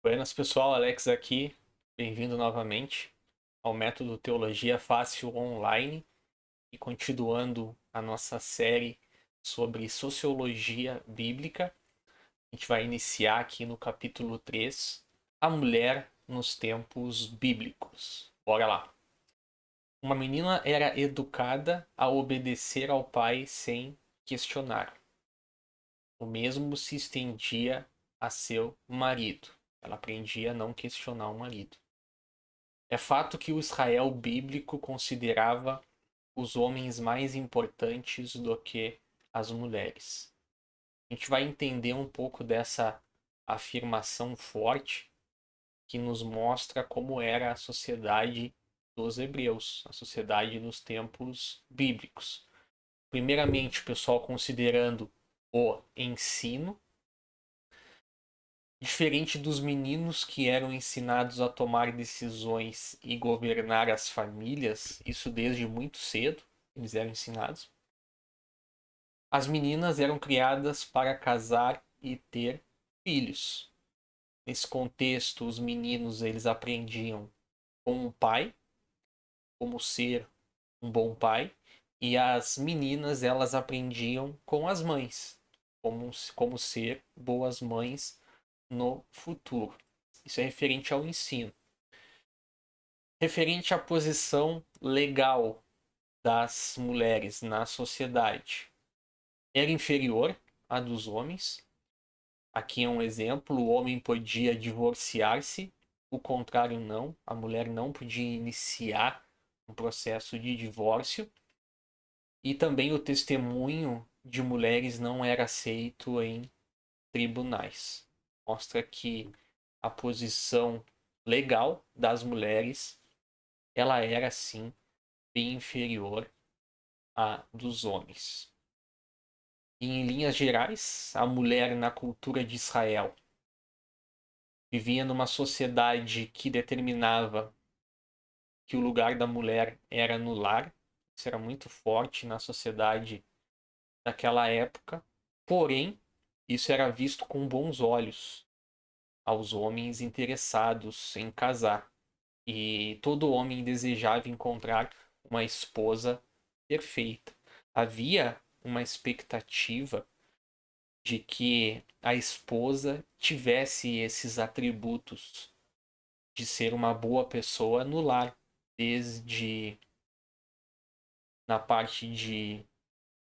Buenas pessoal, Alex aqui, bem-vindo novamente ao método Teologia Fácil Online e continuando a nossa série sobre sociologia bíblica. A gente vai iniciar aqui no capítulo 3, a mulher nos tempos bíblicos. Bora lá! Uma menina era educada a obedecer ao pai sem questionar. O mesmo se estendia a seu marido. Ela aprendia a não questionar o marido. É fato que o Israel bíblico considerava os homens mais importantes do que as mulheres. A gente vai entender um pouco dessa afirmação forte que nos mostra como era a sociedade dos hebreus, a sociedade dos tempos bíblicos. Primeiramente, o pessoal considerando o ensino. Diferente dos meninos que eram ensinados a tomar decisões e governar as famílias, isso desde muito cedo, eles eram ensinados. As meninas eram criadas para casar e ter filhos. Nesse contexto, os meninos eles aprendiam com o pai, como ser um bom pai, e as meninas elas aprendiam com as mães, como ser boas mães no futuro. Isso é referente ao ensino. Referente à posição legal das mulheres na sociedade, era inferior à dos homens. Aqui é um exemplo: o homem podia divorciar-se, o contrário não, a mulher não podia iniciar um processo de divórcio. E também o testemunho de mulheres não era aceito em tribunais. Mostra que a posição legal das mulheres ela era sim bem inferior à dos homens. E, em linhas gerais, a mulher na cultura de Israel vivia numa sociedade que determinava que o lugar da mulher era no lar. Isso era muito forte na sociedade daquela época. Porém, isso era visto com bons olhos aos homens interessados em casar. E todo homem desejava encontrar uma esposa perfeita. Havia uma expectativa de que a esposa tivesse esses atributos de ser uma boa pessoa no lar, desde na parte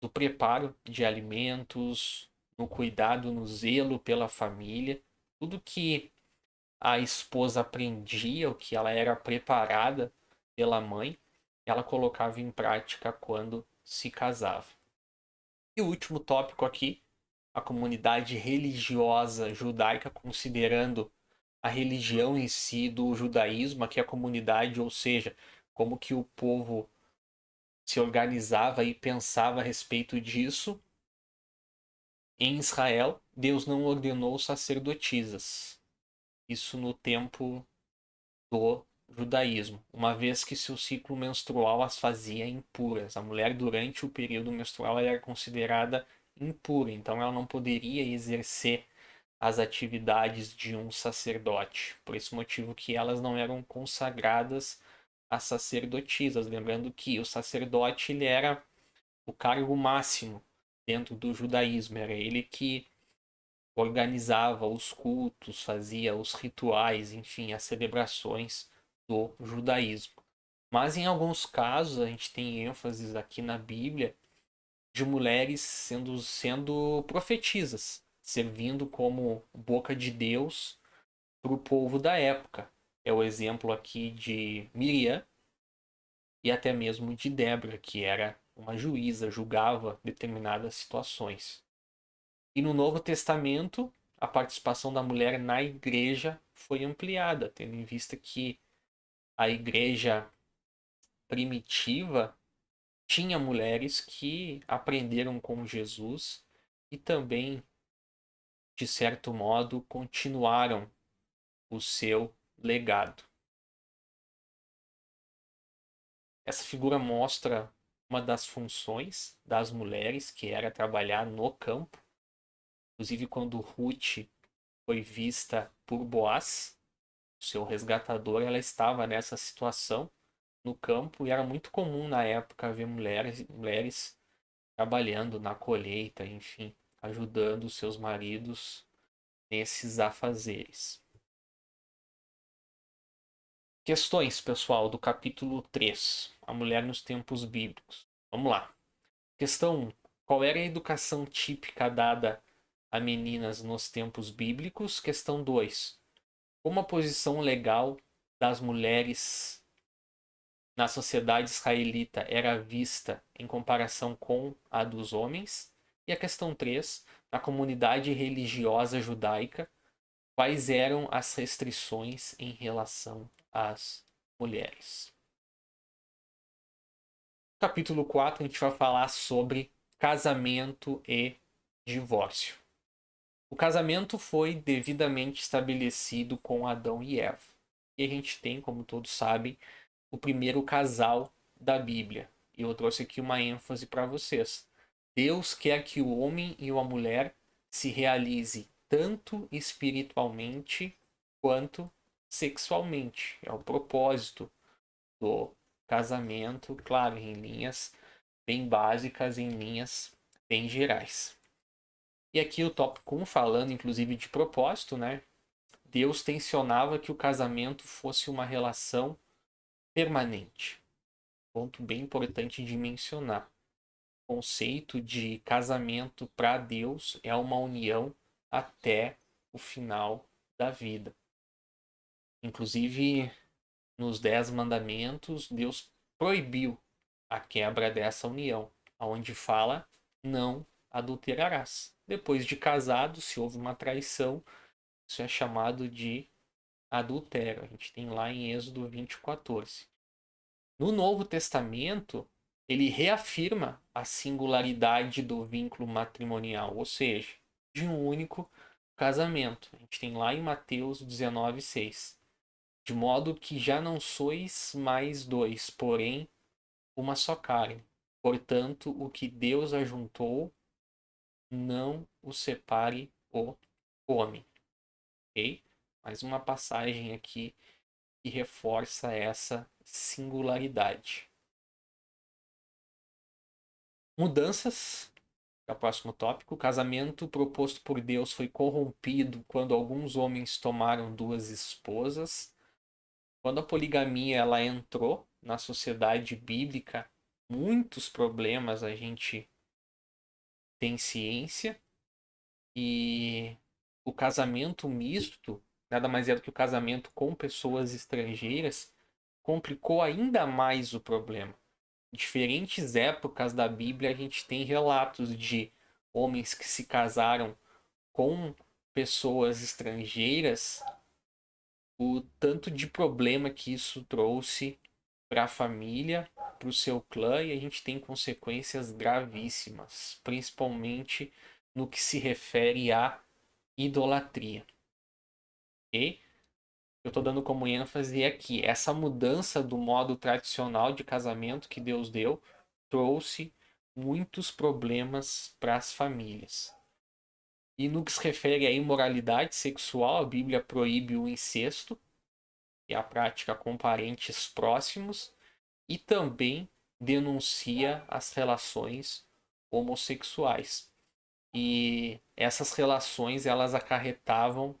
do preparo de alimentos, no cuidado, no zelo pela família, tudo que a esposa aprendia, o que ela era preparada pela mãe, ela colocava em prática quando se casava. E o último tópico aqui, a comunidade religiosa judaica, considerando a religião em si do judaísmo, aqui a comunidade, ou seja, como que o povo se organizava e pensava a respeito disso. Em Israel, Deus não ordenou sacerdotisas. Isso no tempo do judaísmo, uma vez que seu ciclo menstrual as fazia impuras. A mulher, durante o período menstrual, era considerada impura, então ela não poderia exercer as atividades de um sacerdote. Por esse motivo que elas não eram consagradas a sacerdotisas. Lembrando que o sacerdote ele era o cargo máximo dentro do judaísmo, era ele que organizava os cultos, fazia os rituais, enfim, as celebrações do judaísmo. Mas em alguns casos a gente tem ênfases aqui na Bíblia de mulheres sendo profetisas, servindo como boca de Deus para o povo da época. É o exemplo aqui de Miriam e até mesmo de Débora, que era uma juíza, julgava determinadas situações. E no Novo Testamento, a participação da mulher na igreja foi ampliada, tendo em vista que a igreja primitiva tinha mulheres que aprenderam com Jesus e também, de certo modo, continuaram o seu legado. Essa figura mostra uma das funções das mulheres, que era trabalhar no campo. Inclusive, quando Ruth foi vista por Boaz, seu resgatador. Ela estava nessa situação no campo e era muito comum na época ver mulheres trabalhando na colheita, enfim, ajudando seus maridos nesses afazeres. Questões, pessoal, do capítulo 3, a mulher nos tempos bíblicos. Vamos lá. Questão 1. Qual era a educação típica dada a meninas nos tempos bíblicos? Questão 2. Como a posição legal das mulheres na sociedade israelita era vista em comparação com a dos homens? E a questão 3. Na comunidade religiosa judaica, quais eram as restrições em relação às mulheres? Capítulo 4, a gente vai falar sobre casamento e divórcio. O casamento foi devidamente estabelecido com Adão e Eva. E a gente tem, como todos sabem, o primeiro casal da Bíblia. E eu trouxe aqui uma ênfase para vocês. Deus quer que o homem e a mulher se realize tanto espiritualmente quanto sexualmente. É o propósito do casamento, claro, em linhas bem básicas, em linhas bem gerais. E aqui o tópico 1, falando inclusive de propósito, né? Deus tensionava que o casamento fosse uma relação permanente. Ponto bem importante de mencionar. O conceito de casamento para Deus é uma união até o final da vida. Inclusive, nos 10 mandamentos, Deus proibiu a quebra dessa união, onde fala: não adulterarás. Depois de casado, se houve uma traição, isso é chamado de adultério. A gente tem lá em Êxodo 20:14. No Novo Testamento, ele reafirma a singularidade do vínculo matrimonial, ou seja, de um único casamento. A gente tem lá em Mateus 19:6. De modo que já não sois mais dois, porém uma só carne. Portanto, o que Deus ajuntou, não o separe o homem. Ok? Mais uma passagem aqui que reforça essa singularidade. Mudanças. É o próximo tópico. O casamento proposto por Deus foi corrompido quando alguns homens tomaram duas esposas. Quando a poligamia ela entrou na sociedade bíblica, muitos problemas a gente tem ciência, e o casamento misto, nada mais é do que o casamento com pessoas estrangeiras, complicou ainda mais o problema. Em diferentes épocas da Bíblia, a gente tem relatos de homens que se casaram com pessoas estrangeiras, o tanto de problema que isso trouxe para a família, para o seu clã, e a gente tem consequências gravíssimas, principalmente no que se refere à idolatria. E eu estou dando como ênfase aqui, essa mudança do modo tradicional de casamento que Deus deu trouxe muitos problemas para as famílias. E no que se refere à imoralidade sexual, a Bíblia proíbe o incesto, que é a prática com parentes próximos, e também denuncia as relações homossexuais. E essas relações elas acarretavam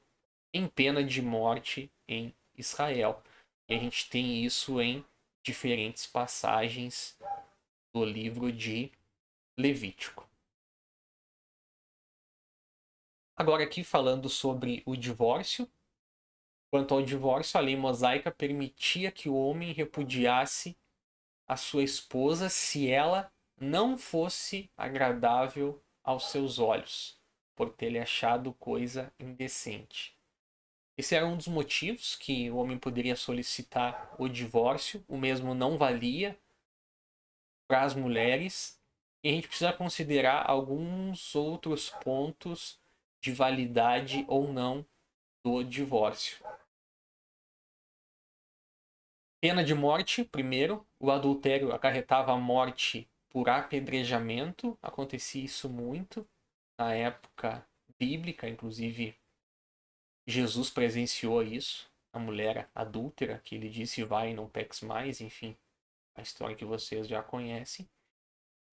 em pena de morte em Israel. E a gente tem isso em diferentes passagens do livro de Levítico. Agora aqui falando sobre o divórcio. Quanto ao divórcio, a lei mosaica permitia que o homem repudiasse a sua esposa se ela não fosse agradável aos seus olhos, por ter lhe achado coisa indecente. Esse era um dos motivos que o homem poderia solicitar o divórcio, o mesmo não valia para as mulheres, e a gente precisa considerar alguns outros pontos de validade ou não do divórcio. Pena de morte, primeiro, o adultério acarretava a morte por apedrejamento, acontecia isso muito na época bíblica, inclusive Jesus presenciou isso, a mulher adúltera, que ele disse vai e não peques mais, enfim, a história que vocês já conhecem.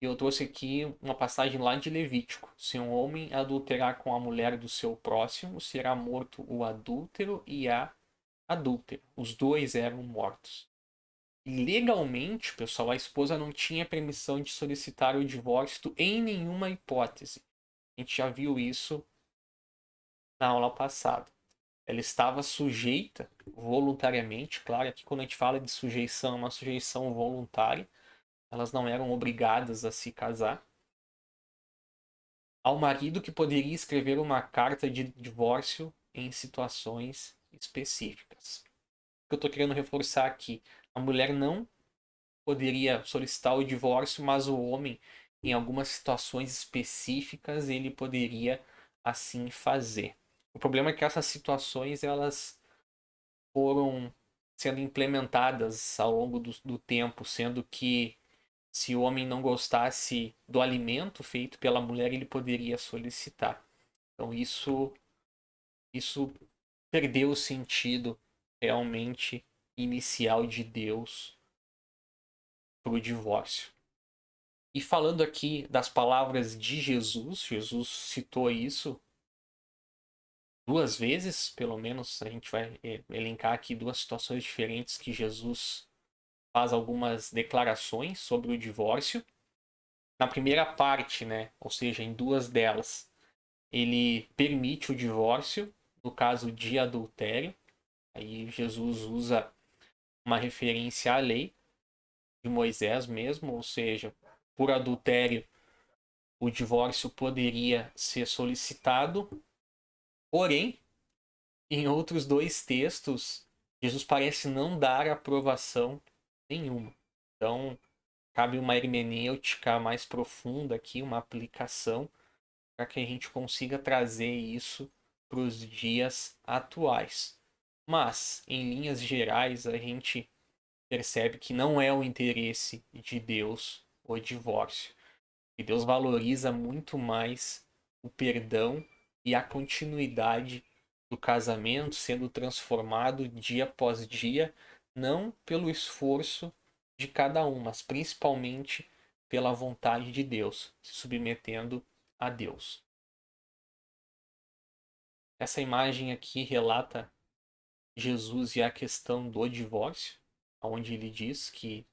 E eu trouxe aqui uma passagem lá de Levítico. Se um homem adulterar com a mulher do seu próximo, será morto o adúltero e a adúltera. Os dois eram mortos. E legalmente, pessoal, a esposa não tinha permissão de solicitar o divórcio em nenhuma hipótese. A gente já viu isso na aula passada. Ela estava sujeita voluntariamente, claro, que quando a gente fala de sujeição, é uma sujeição voluntária. Elas não eram obrigadas a se casar. Ao marido que poderia escrever uma carta de divórcio em situações específicas. O que eu estou querendo reforçar aqui, a mulher não poderia solicitar o divórcio, mas o homem, em algumas situações específicas, ele poderia assim fazer. O problema é que essas situações elas foram sendo implementadas ao longo do tempo, sendo que se o homem não gostasse do alimento feito pela mulher, ele poderia solicitar. Então isso perdeu o sentido realmente inicial de Deus para o divórcio. E falando aqui das palavras de Jesus, Jesus citou isso duas vezes, pelo menos a gente vai elencar aqui duas situações diferentes que Jesus faz algumas declarações sobre o divórcio. Na primeira parte, né, ou seja, em duas delas, ele permite o divórcio no caso de adultério. Aí Jesus usa uma referência à lei de Moisés mesmo, ou seja, por adultério o divórcio poderia ser solicitado, porém, em outros dois textos, Jesus parece não dar aprovação nenhuma. Então, cabe uma hermenêutica mais profunda aqui, uma aplicação, para que a gente consiga trazer isso para os dias atuais. Mas, em linhas gerais, a gente percebe que não é o interesse de Deus o divórcio. E Deus valoriza muito mais o perdão e a continuidade do casamento sendo transformado dia após dia, não pelo esforço de cada um, mas principalmente pela vontade de Deus, se submetendo a Deus. Essa imagem aqui relata Jesus e a questão do divórcio, onde ele diz que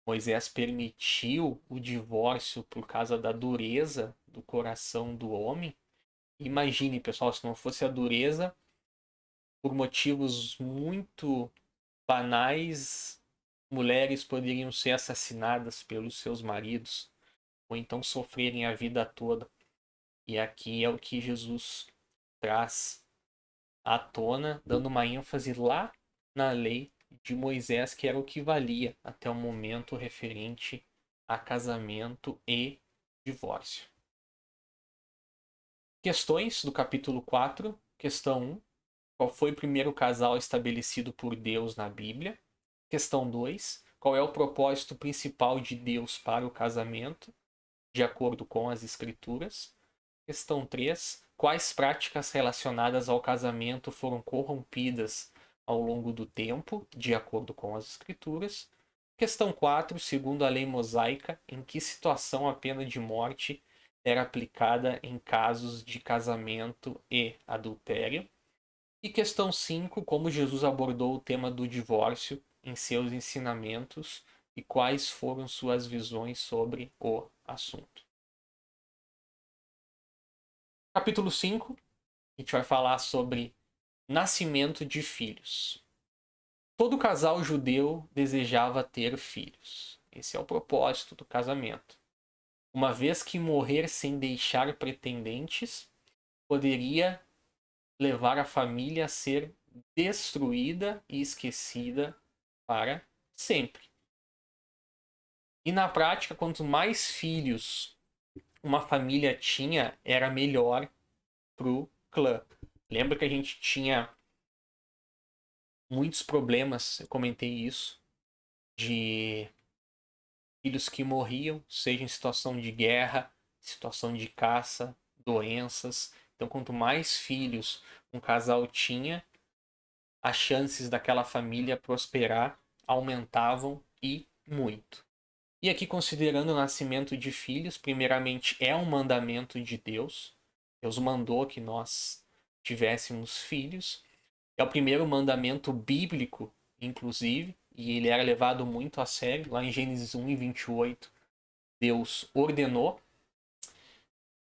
Moisés permitiu o divórcio por causa da dureza do coração do homem. Imagine, pessoal, se não fosse a dureza, por motivos muito banais, mulheres poderiam ser assassinadas pelos seus maridos, ou então sofrerem a vida toda. E aqui é o que Jesus traz à tona, dando uma ênfase lá na lei de Moisés, que era o que valia até o momento referente a casamento e divórcio. Questões do capítulo 4. Questão 1. Qual foi o primeiro casal estabelecido por Deus na Bíblia? Questão 2. Qual é o propósito principal de Deus para o casamento, de acordo com as Escrituras? Questão 3. Quais práticas relacionadas ao casamento foram corrompidas ao longo do tempo, de acordo com as Escrituras? Questão 4. Segundo a lei mosaica, em que situação a pena de morte era aplicada em casos de casamento e adultério? E questão 5. Como Jesus abordou o tema do divórcio em seus ensinamentos e quais foram suas visões sobre o assunto? Capítulo 5, a gente vai falar sobre nascimento de filhos. Todo casal judeu desejava ter filhos. Esse é o propósito do casamento. Uma vez que morrer sem deixar pretendentes poderia levar a família a ser destruída e esquecida para sempre. E na prática, quanto mais filhos uma família tinha, era melhor pro clã. Lembra que a gente tinha muitos problemas, eu comentei isso, de filhos que morriam, seja em situação de guerra, situação de caça, doenças, Então, quanto mais filhos um casal tinha, as chances daquela família prosperar aumentavam e muito. E aqui, considerando o nascimento de filhos, primeiramente é um mandamento de Deus. Deus mandou que nós tivéssemos filhos. É o primeiro mandamento bíblico, inclusive, e ele era levado muito a sério. Lá em Gênesis 1 e 28, Deus ordenou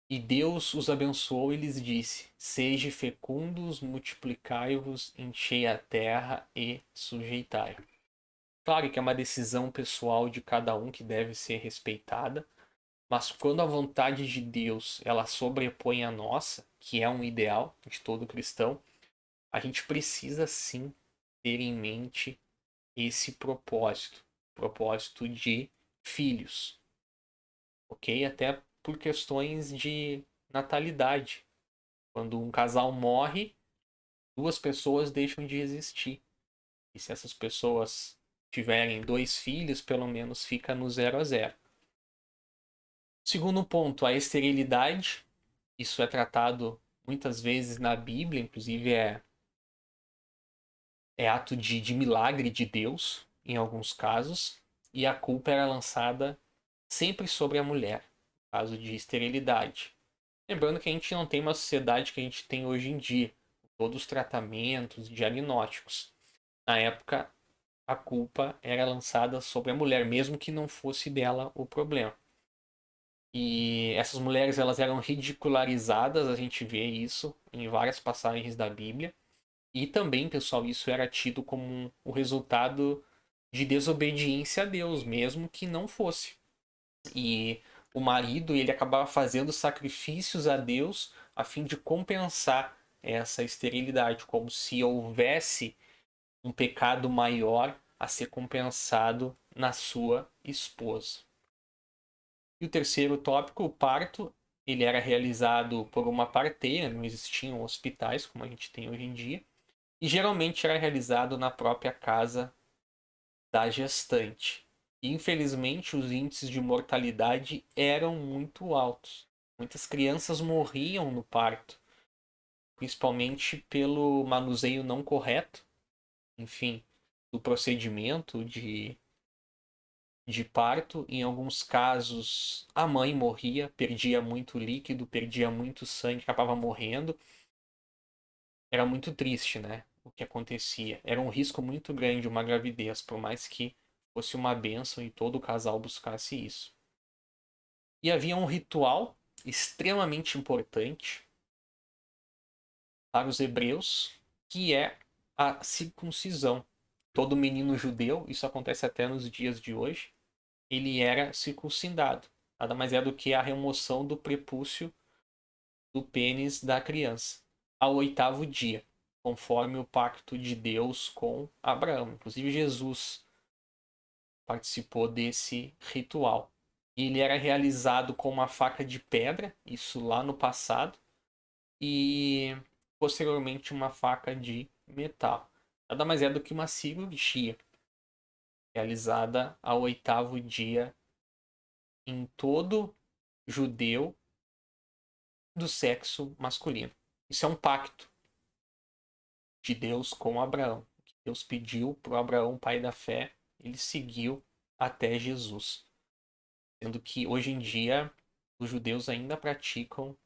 e Deus os abençoou e lhes disse: Sede fecundos, multiplicai-vos, enchei a terra e sujeitai. Claro que é uma decisão pessoal de cada um que deve ser respeitada, mas quando a vontade de Deus ela sobrepõe a nossa, que é um ideal de todo cristão, a gente precisa sim ter em mente esse propósito de filhos, ok? Até por questões de natalidade. Quando um casal morre, duas pessoas deixam de existir. E se essas pessoas tiverem dois filhos, pelo menos fica no 0 a 0. Segundo ponto, a esterilidade. Isso é tratado muitas vezes na Bíblia, inclusive é ato de milagre de Deus, em alguns casos, e a culpa era lançada sempre sobre a mulher, no caso de esterilidade. Lembrando que a gente não tem uma sociedade que a gente tem hoje em dia, todos os tratamentos, diagnósticos. Na época, a culpa era lançada sobre a mulher, mesmo que não fosse dela o problema. E essas mulheres elas eram ridicularizadas, a gente vê isso em várias passagens da Bíblia. E também, pessoal, isso era tido como o resultado de desobediência a Deus, mesmo que não fosse. E o marido, ele acabava fazendo sacrifícios a Deus a fim de compensar essa esterilidade, como se houvesse um pecado maior a ser compensado na sua esposa. E o terceiro tópico, o parto, ele era realizado por uma parteira, não existiam hospitais como a gente tem hoje em dia, e geralmente era realizado na própria casa da gestante. E, infelizmente, os índices de mortalidade eram muito altos. Muitas crianças morriam no parto, principalmente pelo manuseio não correto, enfim, do procedimento de parto. Em alguns casos, a mãe morria, perdia muito líquido, perdia muito sangue, acabava morrendo. Era muito triste, né? O que acontecia. Era um risco muito grande uma gravidez, por mais que fosse uma bênção e todo o casal buscasse isso. E havia um ritual extremamente importante para os hebreus, que é a circuncisão. Todo menino judeu, isso acontece até nos dias de hoje, ele era circuncidado. Nada mais é do que a remoção do prepúcio do pênis da criança ao oitavo dia, conforme o pacto de Deus com Abraão. Inclusive, Jesus participou desse ritual. Ele era realizado com uma faca de pedra, isso lá no passado, e posteriormente uma faca de metal. Nada mais é do que uma cirurgia realizada ao oitavo dia em todo judeu do sexo masculino. Isso é um pacto de Deus com Abraão. O que Deus pediu para Abraão, pai da fé, ele seguiu até Jesus. Sendo que hoje em dia os judeus ainda praticam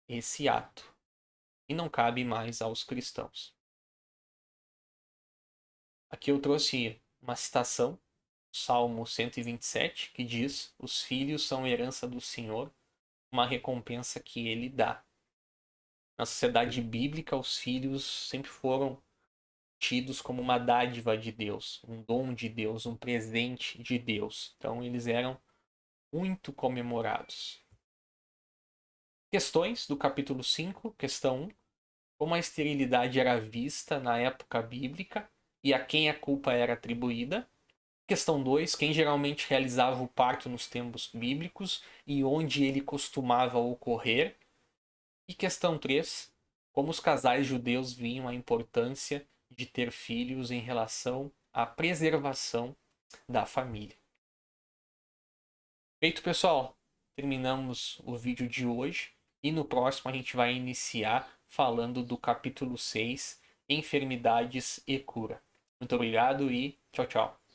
esse ato e não cabe mais aos cristãos. Aqui eu trouxe uma citação, Salmo 127, que diz: Os filhos são herança do Senhor, uma recompensa que ele dá. Na sociedade bíblica, os filhos sempre foram tidos como uma dádiva de Deus, um dom de Deus, um presente de Deus. Então eles eram muito comemorados. Questões do capítulo 5, questão 1. Como a esterilidade era vista na época bíblica e a quem a culpa era atribuída. Questão 2. Quem geralmente realizava o parto nos tempos bíblicos e onde ele costumava ocorrer. E questão 3. Como os casais judeus viam a importância de ter filhos em relação à preservação da família. Feito, pessoal, terminamos o vídeo de hoje E no próximo a gente vai iniciar falando do capítulo 6, Enfermidades e Cura. Muito obrigado e tchau, tchau.